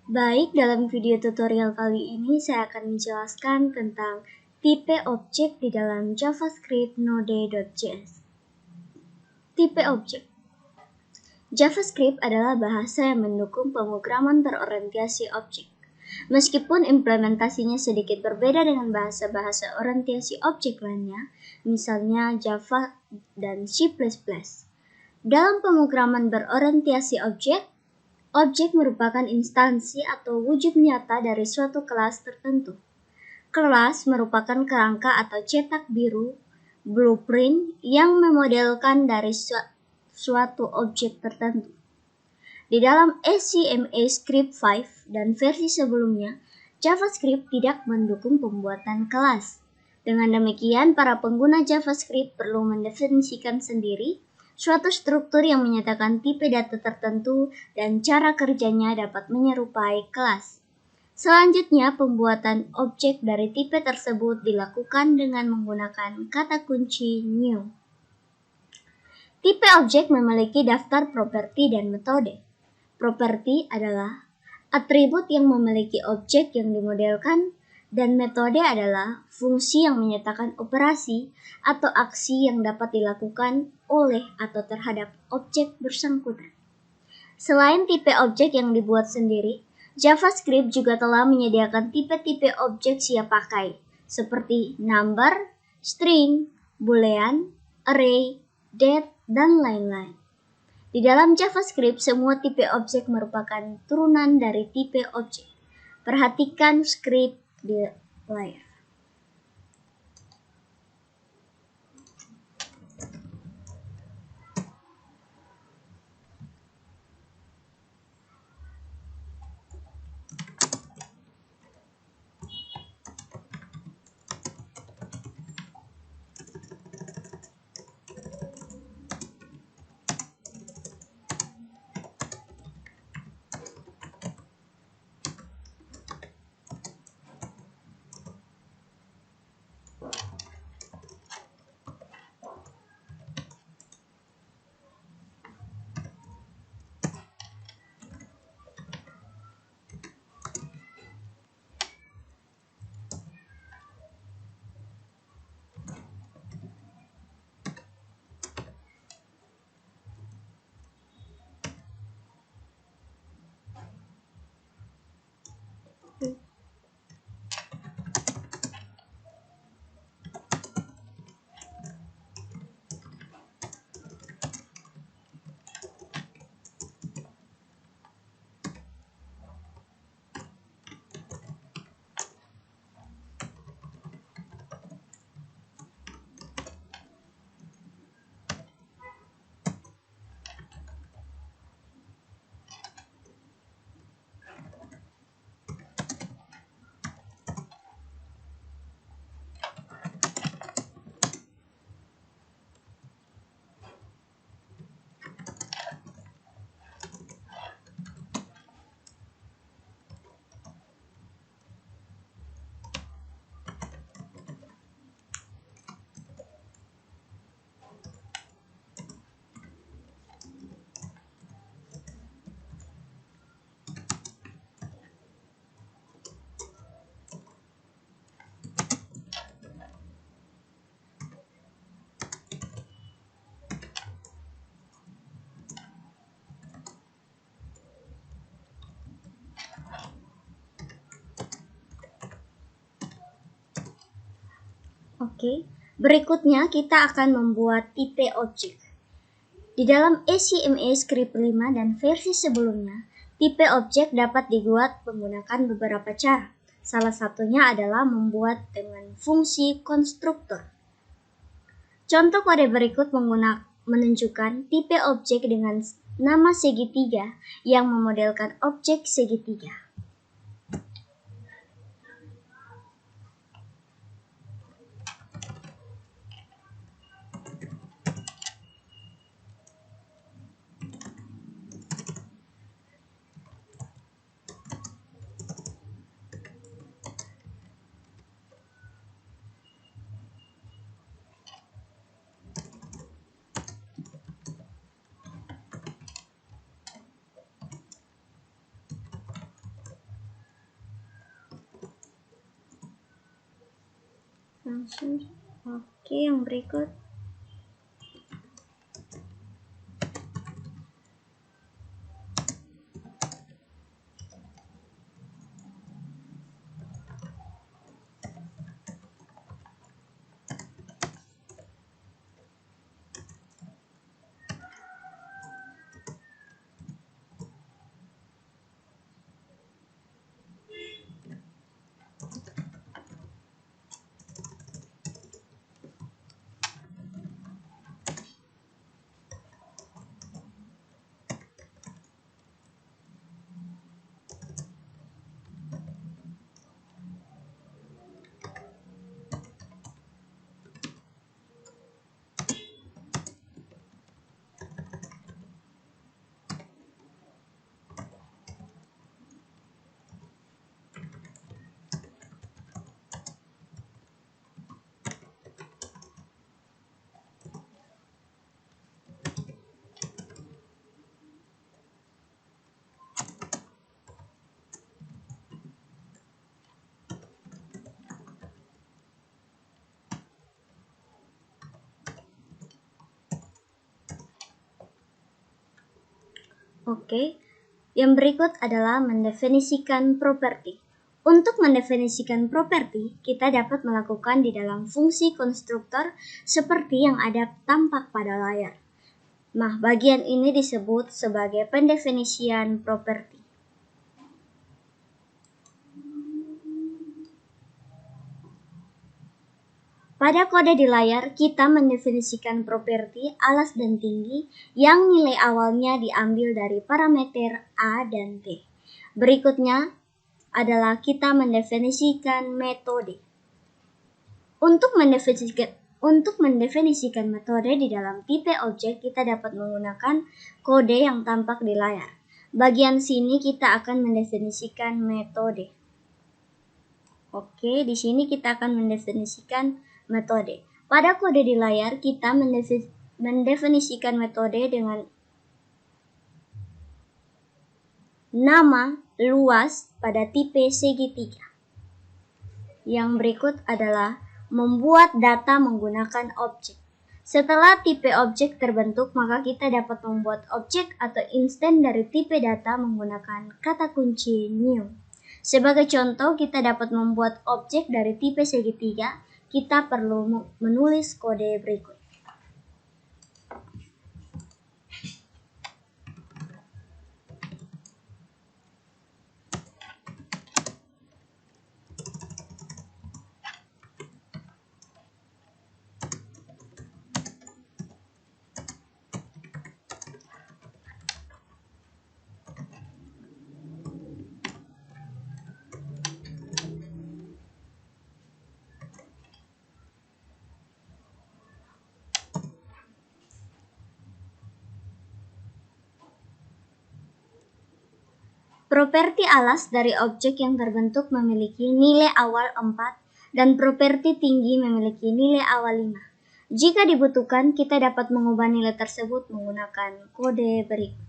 Baik, dalam video tutorial kali ini saya akan menjelaskan tentang tipe objek di dalam JavaScript Node.js. Tipe objek. JavaScript adalah bahasa yang mendukung pemrograman berorientasi objek. Meskipun implementasinya sedikit berbeda dengan bahasa-bahasa orientasi objek lainnya, misalnya Java dan C++. Dalam pemrograman berorientasi objek, objek merupakan instansi atau wujud nyata dari suatu kelas tertentu. Kelas merupakan kerangka atau cetak biru, blueprint yang memodelkan dari suatu objek tertentu. Di dalam ACMA-Script 5 dan versi sebelumnya, JavaScript tidak mendukung pembuatan kelas. Dengan demikian, para pengguna JavaScript perlu mendefinisikan sendiri suatu struktur yang menyatakan tipe data tertentu dan cara kerjanya dapat menyerupai kelas. Selanjutnya, pembuatan objek dari tipe tersebut dilakukan dengan menggunakan kata kunci new. Tipe objek memiliki daftar properti dan metode. Properti adalah atribut yang memiliki objek yang dimodelkan, dan metode adalah fungsi yang menyatakan operasi atau aksi yang dapat dilakukan oleh atau terhadap objek bersangkutan. Selain tipe objek yang dibuat sendiri, JavaScript juga telah menyediakan tipe-tipe objek siap pakai, seperti number, string, boolean, array, date, dan lain-lain. Di dalam JavaScript, semua tipe objek merupakan turunan dari tipe objek. Perhatikan script di layar. Oke, berikutnya kita akan membuat tipe objek. Di dalam ACMA-Script 5 dan versi sebelumnya, tipe objek dapat dibuat menggunakan beberapa cara. Salah satunya adalah membuat dengan fungsi konstruktor. Contoh kode berikut menunjukkan tipe objek dengan nama segitiga yang memodelkan objek segitiga. Langsung. Oke, yang berikut. Oke, yang berikut adalah mendefinisikan properti. Untuk mendefinisikan properti, kita dapat melakukan di dalam fungsi konstruktor seperti yang ada tampak pada layar. Nah, bagian ini disebut sebagai pendefinisian properti. Pada kode di layar, kita mendefinisikan properti alas dan tinggi yang nilai awalnya diambil dari parameter A dan T. Berikutnya adalah kita mendefinisikan metode. Untuk mendefinisikan metode di dalam tipe objek, kita dapat menggunakan kode yang tampak di layar. Bagian sini kita akan mendefinisikan metode. Oke, di sini kita akan mendefinisikan metode. Pada kode di layar, kita mendefinisikan metode dengan nama luas pada tipe segitiga. Yang berikut adalah membuat data menggunakan objek. Setelah tipe objek terbentuk, maka kita dapat membuat objek atau instan dari tipe data menggunakan kata kunci new. Sebagai contoh, kita dapat membuat objek dari tipe segitiga. Kita perlu menulis kode berikut. Properti alas dari objek yang terbentuk memiliki nilai awal 4 dan properti tinggi memiliki nilai awal 5. Jika dibutuhkan, kita dapat mengubah nilai tersebut menggunakan kode berikut.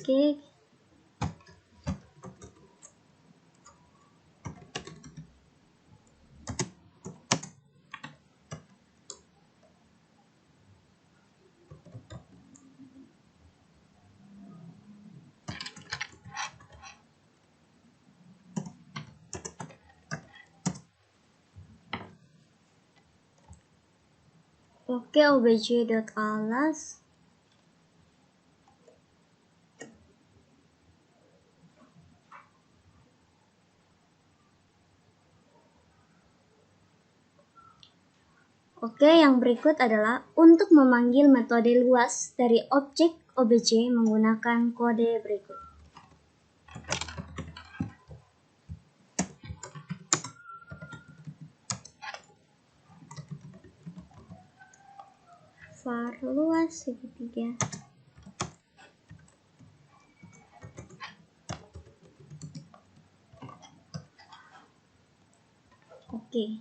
Oke. Oke, obj.alas. Oke, yang berikut adalah untuk memanggil metode luas dari objek obj menggunakan kode berikut. var luas segitiga. Oke.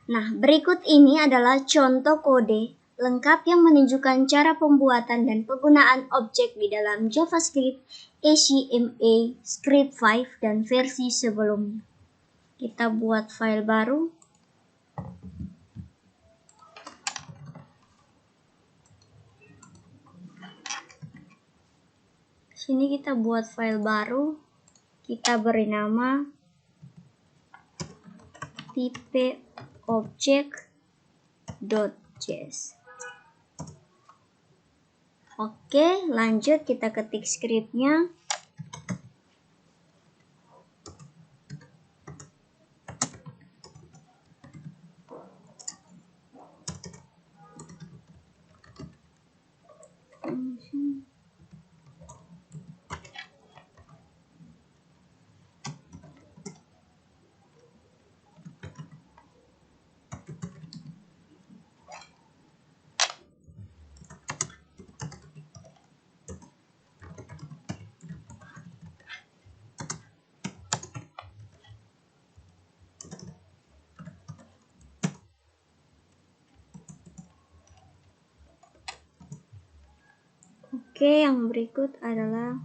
Nah, berikut ini adalah contoh kode lengkap yang menunjukkan cara pembuatan dan penggunaan objek di dalam JavaScript HTML Script 5 dan versi sebelumnya. Kita buat file baru. Sini kita buat file baru, kita beri nama typeobject.js. Oke, lanjut kita ketik scriptnya. Oke, yang berikut adalah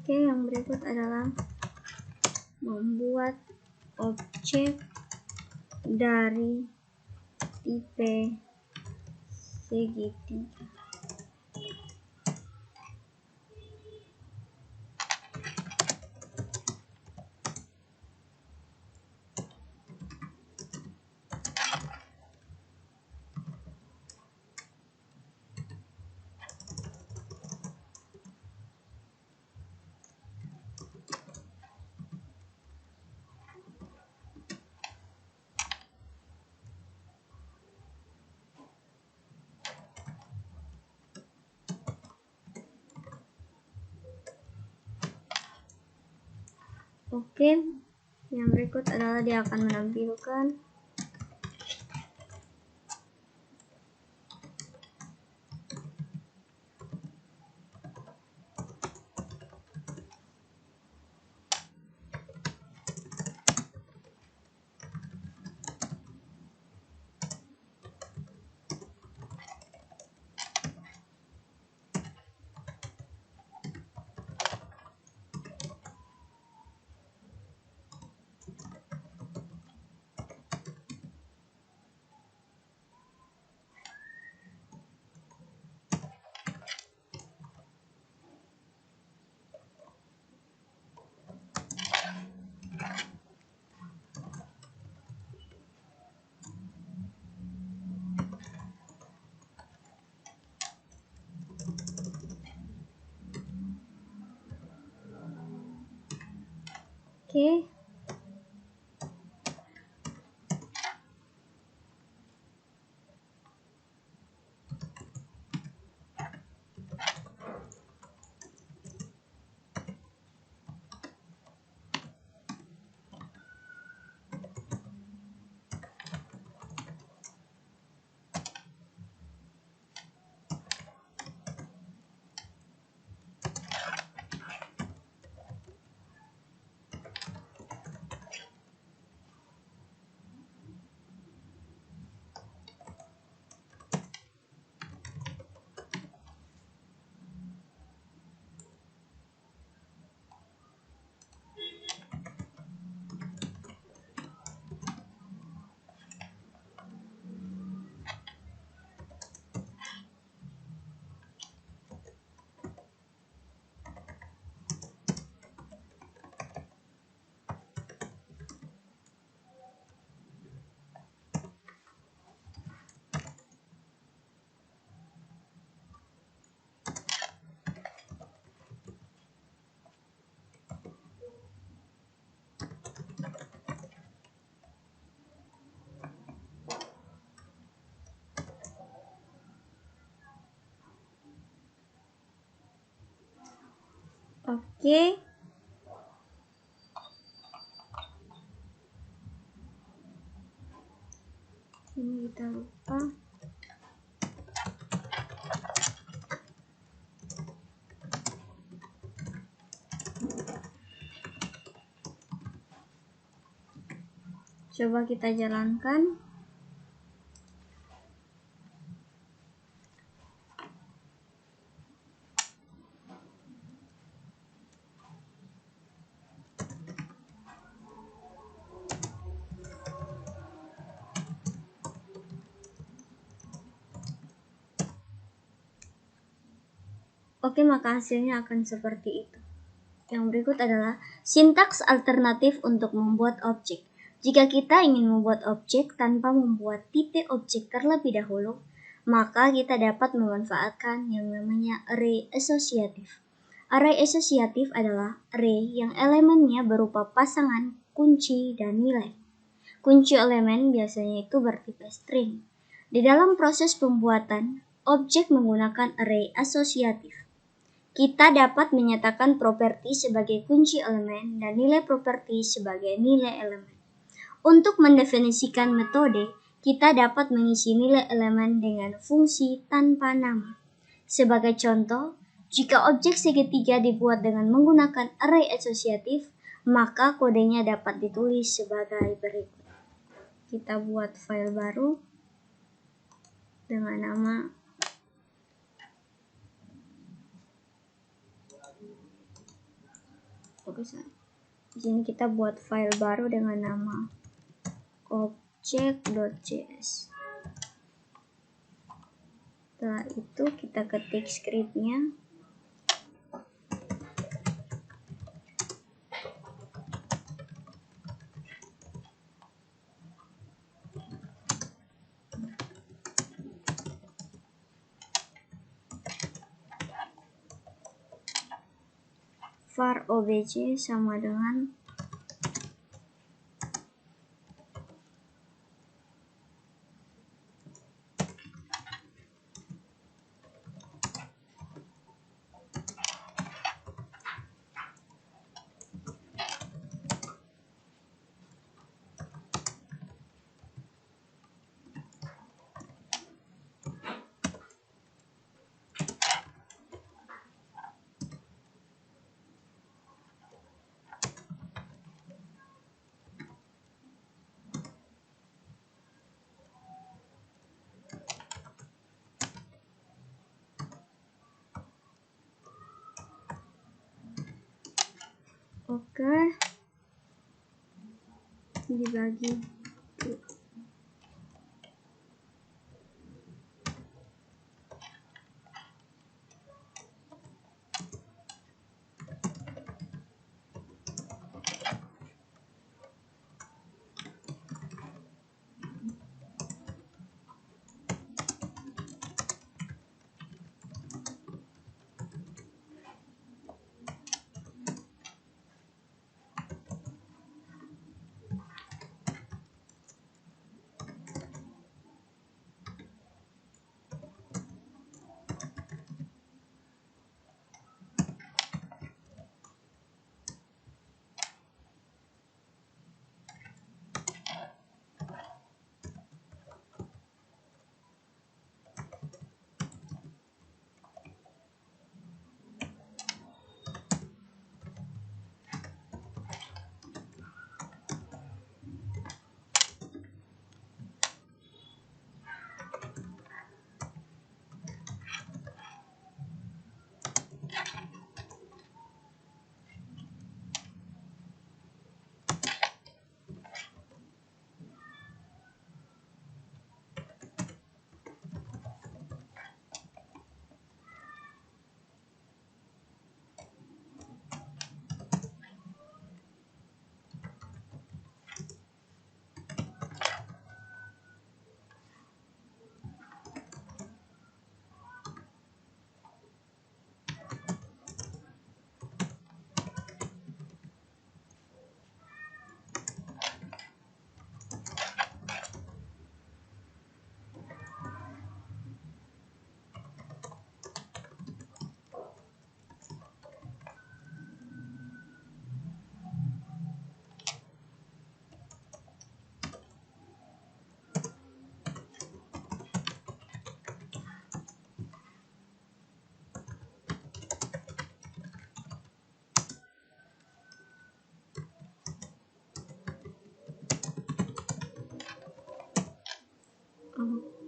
yang berikut adalah membuat objek dari tipe segitiga. Oke, yang berikut adalah dia akan menampilkan Oke. Oke. Ini kita lupa. Coba kita jalankan. Oke, maka hasilnya akan seperti itu. Yang berikut adalah sintaks alternatif untuk membuat objek. Jika kita ingin membuat objek tanpa membuat tipe objek terlebih dahulu, maka kita dapat memanfaatkan yang namanya array asosiatif. Array asosiatif adalah array yang elemennya berupa pasangan, kunci, dan nilai. Kunci elemen biasanya itu bertipe string. Di dalam proses pembuatan, objek menggunakan array asosiatif. Kita dapat menyatakan properti sebagai kunci elemen dan nilai properti sebagai nilai elemen. Untuk mendefinisikan metode, kita dapat mengisi nilai elemen dengan fungsi tanpa nama. Sebagai contoh, jika objek segitiga dibuat dengan menggunakan array asosiatif, maka kodenya dapat ditulis sebagai berikut. Kita buat file baru dengan nama di sini kita buat file baru dengan nama object.js. Setelah itu kita ketik scriptnya. var obj sama dengan oke, dibagi.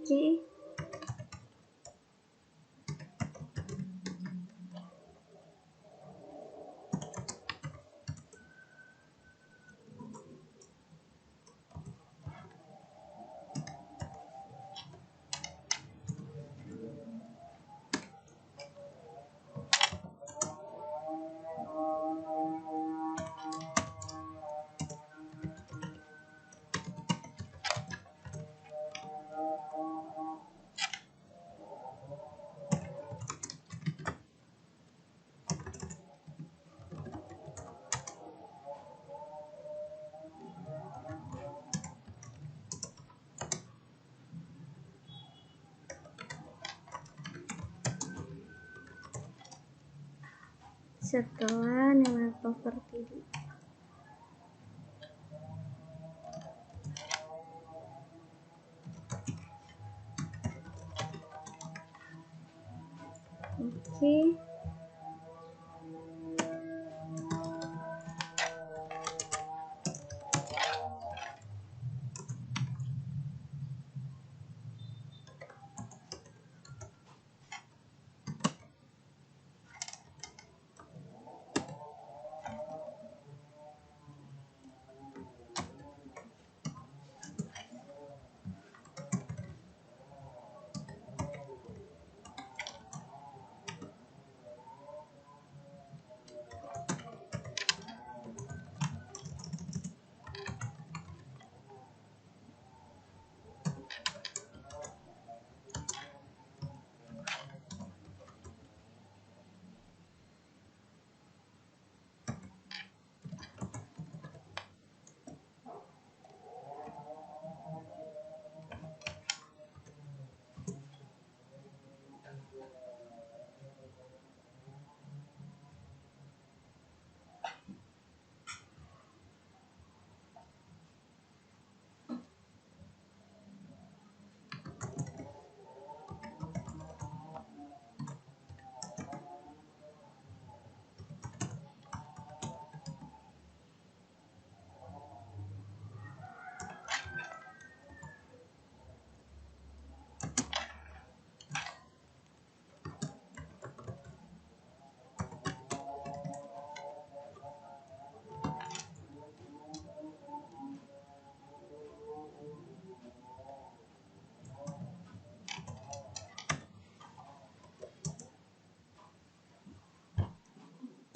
Oke. Setelah nilai properti oke.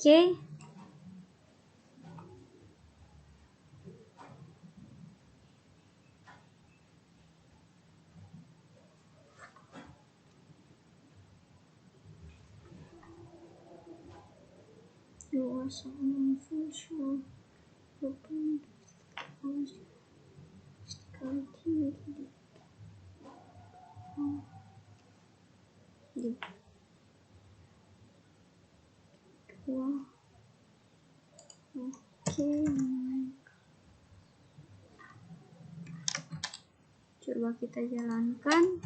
Oke. Luas functional open sekali di dua. Oke. Coba kita jalankan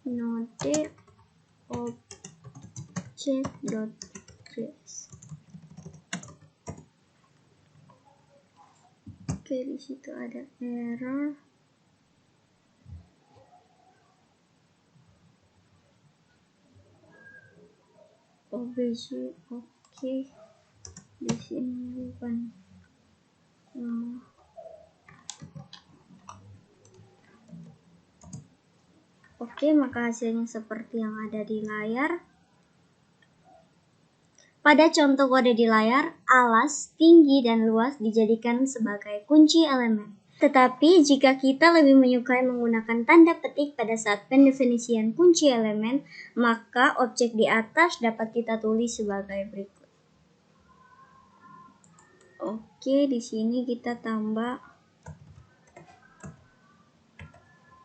node object.js. Oke, di situ ada error. OBJ. Oke. Di sini bukan Oke, maka hasilnya seperti yang ada di layar. Pada contoh kode di layar, alas, tinggi, dan luas dijadikan sebagai kunci elemen. Tetapi jika kita lebih menyukai menggunakan tanda petik pada saat pendefinisian kunci elemen, maka objek di atas dapat kita tulis sebagai berikut. Oke, di sini kita tambah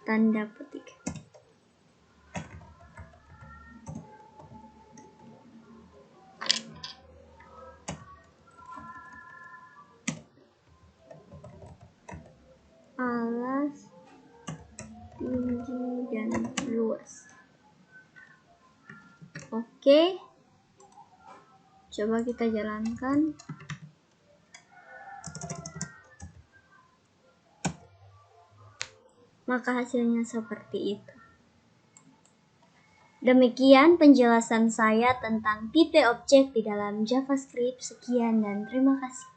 tanda petik. Alas, tinggi, dan luas. Oke, coba kita jalankan. maka hasilnya seperti itu. Demikian penjelasan saya tentang tipe objek di dalam JavaScript. Sekian dan terima kasih.